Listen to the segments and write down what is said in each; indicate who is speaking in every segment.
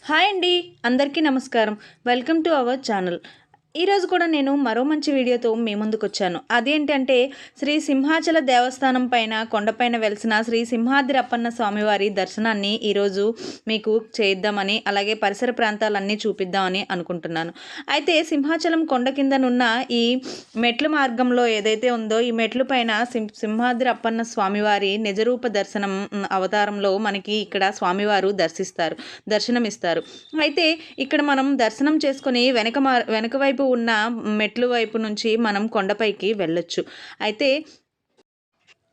Speaker 1: Hi అండి, అందరికీ నమస్కారం. Welcome to our channel. ఈరోజు కూడా నేను మరో మంచి వీడియోతో మీ ముందుకు వచ్చాను. అదేంటంటే శ్రీ సింహాచల దేవస్థానం పైన కొండపైన వెలిసిన శ్రీ సింహాద్రి అప్పన్న స్వామివారి దర్శనాన్ని ఈరోజు మీకు చేద్దామని, అలాగే పరిసర ప్రాంతాలన్నీ చూపిద్దామని అనుకుంటున్నాను. అయితే సింహాచలం కొండ కిందనున్న ఈ మెట్ల మార్గంలో ఏదైతే ఉందో ఈ మెట్ల పైన సింహాద్రి అప్పన్న స్వామివారి నిజరూప దర్శనం అవతారంలో మనకి ఇక్కడ స్వామివారు దర్శనమిస్తారు. అయితే ఇక్కడ మనం దర్శనం చేసుకొని వెనక వైపు ఉన్న మెట్ల వైపు నుంచి మనం కొండపైకి వెళ్ళొచ్చు. అయితే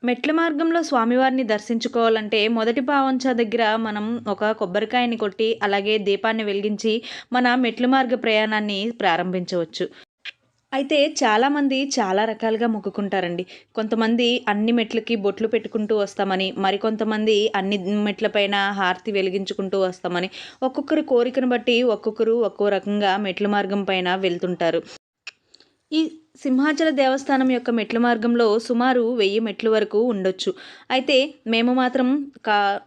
Speaker 1: మెట్ల మార్గంలో స్వామివారిని దర్శించుకోవాలంటే మొదటి పావంచ దగ్గర మనం ఒక కొబ్బరికాయని కొట్టి అలాగే దీపాన్ని వెలిగించి మన మెట్ల మార్గ ప్రయాణాన్ని ప్రారంభించవచ్చు. అయితే చాలామంది చాలా రకాలుగా మొక్కుకుంటారండి. కొంతమంది అన్ని మెట్లకి బొట్లు పెట్టుకుంటూ వస్తామని, మరికొంతమంది అన్ని మెట్లపైన హారతి వెలిగించుకుంటూ వస్తామని, ఒక్కొక్కరి కోరికను బట్టి ఒక్కొక్కరు ఒక్కో రకంగా మెట్ల మార్గం పైన వెళ్తుంటారు. ఈ సింహాచల దేవస్థానం యొక్క మెట్ల మార్గంలో సుమారు 1000 మెట్లు వరకు ఉండొచ్చు. అయితే మేము మాత్రం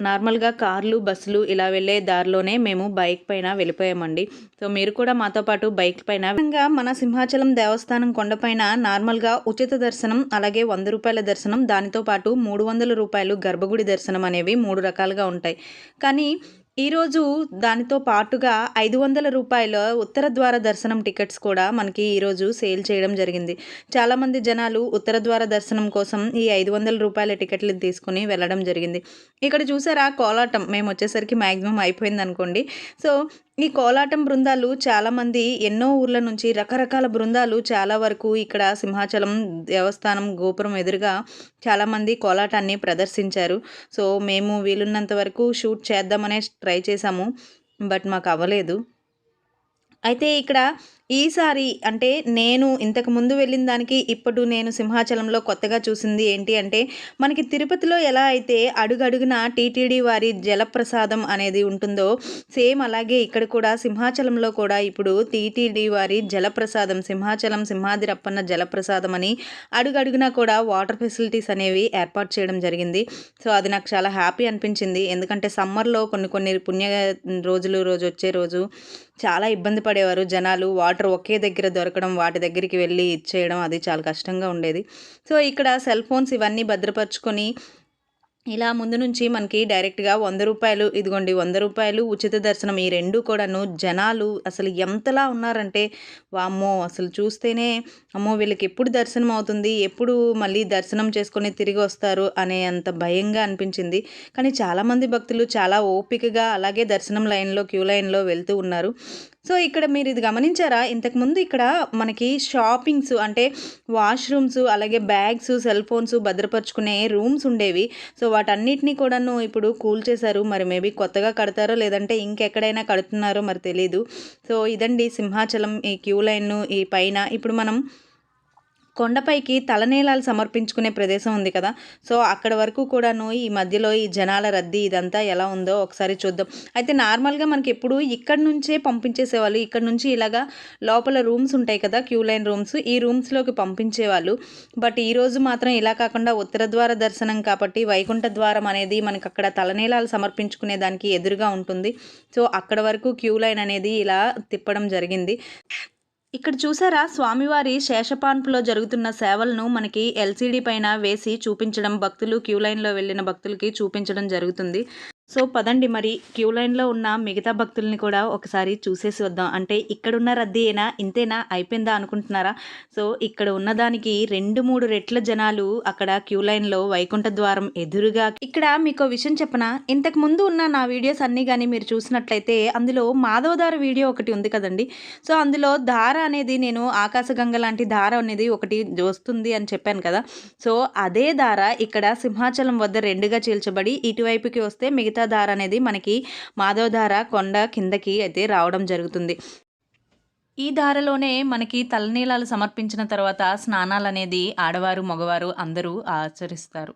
Speaker 1: నార్మల్గా కార్లు, బస్సులు ఇలా వెళ్ళే దారిలోనే మేము బైక్ పైన వెళ్ళిపోయామండి. సో మీరు కూడా మాతో పాటు బైక్ పైన మన సింహాచలం దేవస్థానం కొండపైన నార్మల్గా ఉచిత దర్శనం, అలాగే 100 రూపాయల దర్శనం, దానితో పాటు 300 రూపాయలు గర్భగుడి దర్శనం అనేవి 3 రకాలుగా ఉంటాయి. కానీ ఈరోజు దానితో పాటుగా 500 రూపాయల ఉత్తర ద్వార దర్శనం టికెట్స్ కూడా మనకి ఈరోజు సేల్ చేయడం జరిగింది. చాలామంది జనాలు ఉత్తర ద్వార దర్శనం కోసం ఈ 500 రూపాయల టికెట్లు తీసుకుని వెళ్ళడం జరిగింది. ఇక్కడ చూసారా కోలాటం, మేము వచ్చేసరికి మ్యాక్సిమం అయిపోయింది అనుకోండి. సో ఈ కోలాటం బృందాలు చాలామంది ఎన్నో ఊర్ల నుంచి రకరకాల బృందాలు చాలా వరకు ఇక్కడ సింహాచలం దేవస్థానం గోపురం ఎదురుగా చాలామంది కోలాటాన్ని ప్రదర్శించారు. సో మేము వీలున్నంత వరకు షూట్ చేద్దామనే ట్రై చేశాము, బట్ మాకు అవ్వలేదు. అయితే ఇక్కడ ఈసారి అంటే నేను ఇంతకు ముందు వెళ్ళిన దానికి ఇప్పుడు నేను సింహాచలంలో కొత్తగా చూసింది ఏంటి అంటే, మనకి తిరుపతిలో ఎలా అయితే అడుగడుగున టీటీడీ వారి జలప్రసాదం అనేది ఉంటుందో సేమ్ అలాగే ఇక్కడ కూడా సింహాచలంలో కూడా ఇప్పుడు టీటీడీ వారి జలప్రసాదం, సింహాచలం సింహాద్రి జలప్రసాదం అని అడుగడుగునా కూడా వాటర్ ఫెసిలిటీస్ అనేవి ఏర్పాటు చేయడం జరిగింది. సో అది నాకు చాలా హ్యాపీ అనిపించింది. ఎందుకంటే సమ్మర్లో కొన్ని పుణ్య రోజు వచ్చే రోజు చాలా ఇబ్బంది పడేవారు జనాలు. వాటర్ ఒకే దగ్గర దొరకడం, వాటి దగ్గరికి వెళ్ళి ఇచ్చేయడం అది చాలా కష్టంగా ఉండేది. సో ఇక్కడ సెల్ ఫోన్స్ ఇవన్నీ భద్రపరుచుకొని ఇలా ముందు నుంచి మనకి డైరెక్ట్గా 100 రూపాయలు, ఇదిగోండి 100 రూపాయలు ఉచిత దర్శనం, ఈ రెండు కూడాను జనాలు అసలు ఎంతలా ఉన్నారంటే వామ్మో, అసలు చూస్తేనే అమ్మో వీళ్ళకి ఎప్పుడు దర్శనం అవుతుంది, ఎప్పుడు మళ్ళీ దర్శనం చేసుకొని తిరిగి వస్తారు అనే అంత భయంగా అనిపించింది. కానీ చాలామంది భక్తులు చాలా ఓపికగా అలాగే దర్శనం లైన్లో క్యూ లైన్లో వెళ్తూ ఉన్నారు. సో ఇక్కడ మీరు ఇది గమనించారా, ఇంతకుముందు ఇక్కడ మనకి షాపింగ్స్ అంటే వాష్రూమ్స్, అలాగే బ్యాగ్స్, సెల్ ఫోన్స్ భద్రపరుచుకునే రూమ్స్ ఉండేవి. సో వాటన్నిటిని కూడాను ఇప్పుడు కూల్చేశారు. మరి మేబీ కొత్తగా కడతారో లేదంటే ఇంకెక్కడైనా కడుతున్నారో మరి తెలీదు. సో ఇదండి సింహాచలం ఈ క్యూ లైన్. ఈ పైన ఇప్పుడు మనం కొండపైకి తలనీలాలు సమర్పించుకునే ప్రదేశం ఉంది కదా, సో అక్కడ వరకు కూడాను ఈ మధ్యలో ఈ జనాల రద్దీ ఇదంతా ఎలా ఉందో ఒకసారి చూద్దాం. అయితే నార్మల్గా మనకి ఎప్పుడు ఇక్కడ నుంచే పంపించేసేవాళ్ళు, ఇక్కడ నుంచి ఇలాగా లోపల రూమ్స్ ఉంటాయి కదా, క్యూ లైన్ రూమ్స్, ఈ రూమ్స్లోకి పంపించేవాళ్ళు. బట్ ఈరోజు మాత్రం ఇలా కాకుండా ఉత్తర ద్వార దర్శనం కాబట్టి వైకుంఠ ద్వారం అనేది మనకి అక్కడ తలనీలాలు సమర్పించుకునే దానికి ఎదురుగా ఉంటుంది. సో అక్కడ వరకు క్యూ లైన్ అనేది ఇలా తిప్పడం జరిగింది. ఇక్కడ చూసారా, స్వామివారి శేషపాన్పులో జరుగుతున్న సేవలను మనకి ఎల్సీడీ పైన వేసి చూపించడం, భక్తులు క్యూ లైన్లో వెళ్ళిన భక్తులకి చూపించడం జరుగుతుంది. సో పదండి, మరి క్యూ లైన్లో ఉన్న మిగతా భక్తుల్ని కూడా ఒకసారి చూసేసి వద్దాం. అంటే ఇక్కడున్న రద్దీ అయినా ఇంతేనా అయిపోయిందా అనుకుంటున్నారా? సో ఇక్కడ ఉన్నదానికి 2-3 రెట్ల జనాలు అక్కడ క్యూ లైన్లో వైకుంఠ ద్వారం ఎదురుగా. ఇక్కడ మీకు విషయం చెప్పనా, ఇంతకు ముందు ఉన్న నా వీడియోస్ అన్నీ కానీ మీరు చూసినట్లయితే అందులో మాధవధార వీడియో ఒకటి ఉంది కదండి. సో అందులో ధార అనేది నేను ఆకాశగంగ లాంటి ధార అనేది ఒకటి వస్తుంది అని చెప్పాను కదా. సో అదే ధార ఇక్కడ సింహాచలం వద్ద 2గా చీల్చబడి ఇటువైపుకి వస్తే మిగతా ధార అనేది మనకి మాధవధార కొండ కిందకి అయితే రావడం జరుగుతుంది. ఈ ధారలోనే మనకి తలనీలాలు సమర్పించిన తర్వాత స్నానాలు అనేది ఆడవారు మగవారు అందరూ ఆచరిస్తారు.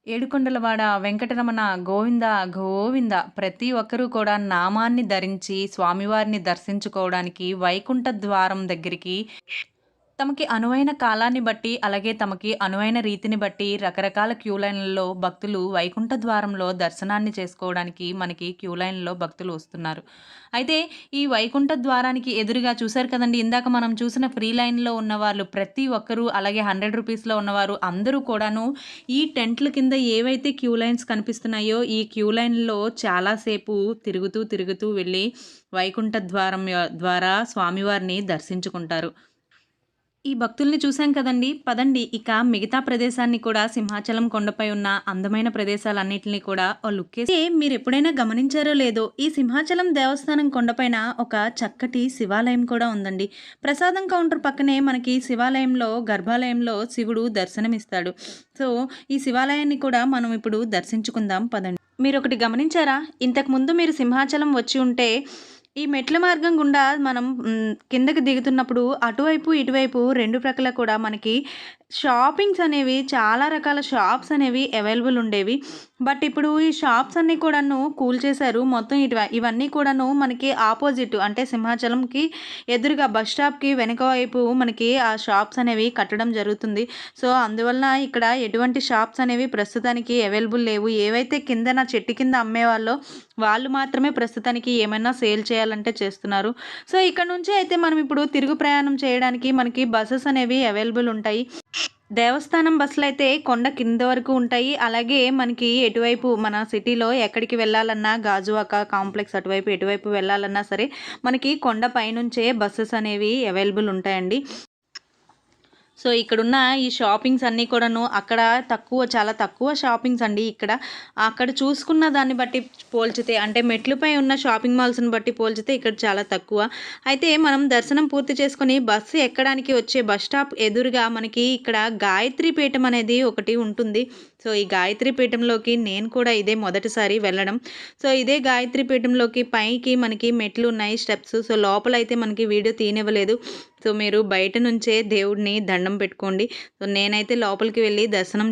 Speaker 1: ఏడుకొండలవాడ వెంకటరమణ గోవింద గోవింద, ప్రతి ఒక్కరూ కూడా నామాన్ని ధరించి స్వామివారిని దర్శించుకోవడానికి వైకుంఠ ద్వారం దగ్గరికి తమకి అనువైన కాలాన్ని బట్టి, అలాగే తమకి అనువైన రీతిని బట్టి రకరకాల క్యూ లైన్‌లలో భక్తులు వైకుంఠ ద్వారంలో దర్శనాన్ని చేసుకోవడానికి మనకి క్యూ లైన్‌లో భక్తులు వస్తున్నారు. అయితే ఈ వైకుంఠ ద్వారానికి ఎదురుగా చూసారు కదండీ! ఇందాక మనం చూసిన ఫ్రీ లైన్‌లో ఉన్నవాళ్ళు ప్రతి ఒక్కరు, అలాగే రూ. 100లో ఉన్నవారు అందరూ కూడాను ఈ టెంట్‌ల కింద ఏవైతే క్యూ లైన్స్ కనిపిస్తున్నాయో ఈ క్యూ లైన్‌లో చాలా సేపు తిరుగుతూ వెళ్ళి వైకుంఠ ద్వారా స్వామివారిని దర్శించుకుంటారు. ఈ భక్తుల్ని చూసాం కదండీ! పదండి ఇక మిగతా ప్రదేశాన్ని కూడా సింహాచలం కొండపై ఉన్న అందమైన ప్రదేశాలన్నిటిని కూడా ఓ లుక్కేసి మీరెప్పుడైనా గమనించారో లేదో ఈ సింహాచలం దేవస్థానం కొండపైన ఒక చక్కటి శివాలయం కూడా ఉందండి. ప్రసాదం కౌంటర్ పక్కనే మనకి శివాలయంలో గర్భాలయంలో శివుడు దర్శనమిస్తాడు. సో, ఈ శివాలయాన్ని కూడా మనం ఇప్పుడు దర్శించుకుందాం పదండి. మీరొకటి గమనించారా? ఇంతకుముందు మీరు సింహాచలం వచ్చి ఉంటే ఈ మెట్ల మార్గం గుండా మనం కిందకి దిగుతున్నప్పుడు అటువైపు, ఇటువైపు 2 ప్రక్కల కూడా మనకి షాపింగ్స్ అనేవి చాలా రకాల షాప్స్ అనేవి అవైలబుల్ ఉండేవి. బట్ ఇప్పుడు ఈ షాప్స్ అన్నీ కూడాను కూల్చేశారు. మొత్తం ఇవన్నీ కూడాను మనకి ఆపోజిట్ అంటే సింహాచలంకి ఎదురుగా బస్ స్టాప్‌కి వెనక వైపు మనకి ఆ షాప్స్ అనేవి కట్టడం జరుగుతుంది. సో, అందువలన ఇక్కడ ఎటువంటి షాప్స్ అనేవి ప్రస్తుతానికి అవైలబుల్ లేవు. ఏవైతే కిందన చెట్టు కింద అమ్మేవాళ్ళో వాళ్ళు మాత్రమే ప్రస్తుతానికి ఏమైనా సేల్ చేయాలంటే చేస్తున్నారు. సో, ఇక్కడ నుంచి అయితే మనం ఇప్పుడు తిరుగు ప్రయాణం చేయడానికి మనకి బసెస్ అనేవి అవైలబుల్ ఉంటాయి. దేవస్థానం బస్సులైతే కొండ కింద వరకు ఉంటాయి. అలాగే మనకి ఎటువైపు మన సిటీలో ఎక్కడికి వెళ్ళాలన్నా గాజువాక కాంప్లెక్స్ అటువైపు ఎటువైపు వెళ్ళాలన్నా సరే మనకి కొండ పైనుంచే బస్సెస్ అనేవి అవైలబుల్ ఉంటాయండి. సో, ఇక్కడున్న ఈ షాపింగ్స్ అన్నీ కూడాను అక్కడ చాలా తక్కువ షాపింగ్స్ అండి ఇక్కడ. అక్కడ చూసుకున్న దాన్ని బట్టి పోల్చితే అంటే మెట్లుపై ఉన్న షాపింగ్ మాల్స్‌ని బట్టి పోల్చితే ఇక్కడ చాలా తక్కువ. అయితే మనం దర్శనం పూర్తి చేసుకొని బస్సు ఎక్కడానికి వచ్చే బస్ స్టాప్ ఎదురుగా మనకి ఇక్కడ గాయత్రి పీఠం అనేది ఒకటి ఉంటుంది. సో, ఈ గాయత్రి పీఠంలోకి నేను కూడా ఇదే మొదటిసారి వెళ్ళడం. సో, ఇదే గాయత్రి పీఠంలోకి పైకి మనకి మెట్లు ఉన్నాయి స్టెప్స్. సో, లోపలైతే మనకి వీడియో తీయనివ్వలేదు. సో, మీరు బయట నుంచే దేవుడిని దండం పెట్టుకోండి. సో, నేనైతే లోపలికి వెళ్ళి దర్శనం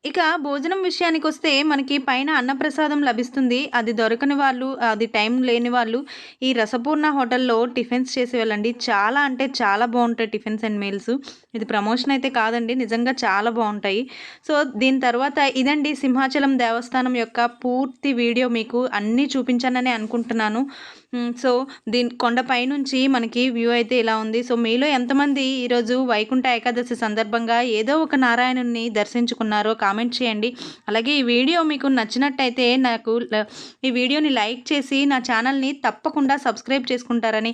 Speaker 1: ఇక భోజనం విషయానికొస్తే మనకి పైన అన్నప్రసాదం లభిస్తుంది. అది దొరకని వాళ్ళు, అది టైం లేని వాళ్ళు ఈ రసపూర్ణ హోటల్‌లో టిఫిన్స్ చేసి వెళ్ళండి. చాలా అంటే చాలా బావుంటాయి టిఫిన్స్ అండ్ మీల్స్. ఇది ప్రమోషన్ అయితే కాదండి. నిజంగా చాలా బావుంటాయి. సో, దీని తర్వాత ఇదండి సింహాచలం దేవస్థానం యొక్క పూర్తి వీడియో మీకు అన్నీ చూపించాననే అనుకుంటున్నాను. సో, కొండపై నుంచి మనకి వ్యూ అయితే ఇలా ఉంది. సో, మీలో ఎంతమంది ఈరోజు వైకుంఠ ఏకాదశి సందర్భంగా ఏదో ఒక నారాయణుడిని దర్శించుకున్నారో కామెంట్ చేయండి. అలాగే ఈ వీడియో మీకు నచ్చినట్టయితే ఈ వీడియోని లైక్ చేసి నా ఛానల్‌ని తప్పకుండా సబ్స్క్రైబ్ చేసుకుంటారని,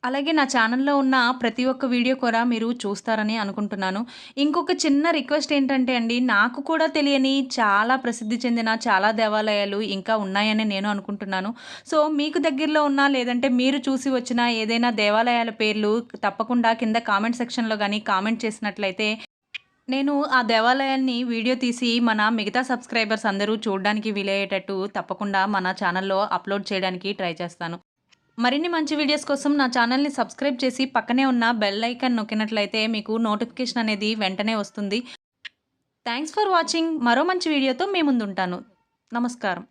Speaker 1: అలాగే నా ఛానల్లో ఉన్న ప్రతి ఒక్క వీడియో కూడా మీరు చూస్తారని అనుకుంటున్నాను. ఇంకొక చిన్న రిక్వెస్ట్ ఏంటంటే అండి, నాకు కూడా తెలియని చాలా ప్రసిద్ధి చెందిన చాలా దేవాలయాలు ఇంకా ఉన్నాయని నేను అనుకుంటున్నాను. సో, మీకు దగ్గరలో ఉన్న లేదంటే మీరు చూసి వచ్చిన ఏదైనా దేవాలయాల పేర్లు తప్పకుండా కింద కామెంట్ సెక్షన్‌లో గాని కామెంట్ చేసినట్లయితే నేను ఆ దేవాలయాన్ని వీడియో తీసి మన మిగతా సబ్స్క్రైబర్స్ అందరూ చూడడానికి వీలయ్యేటట్టు తప్పకుండా మన ఛానల్లో అప్లోడ్ చేయడానికి ట్రై చేస్తాను. మరిన్ని మంచి వీడియోస్ కోసం నా ఛానల్‌ని సబ్స్క్రైబ్ చేసి పక్కనే ఉన్న బెల్ ఐకాన్ నొక్కినట్లయితే మీకు నోటిఫికేషన్ అనేది వెంటనే వస్తుంది. Thanks for watching. మరో మంచి వీడియోతో మీ ముందుంటాను. నమస్కారం.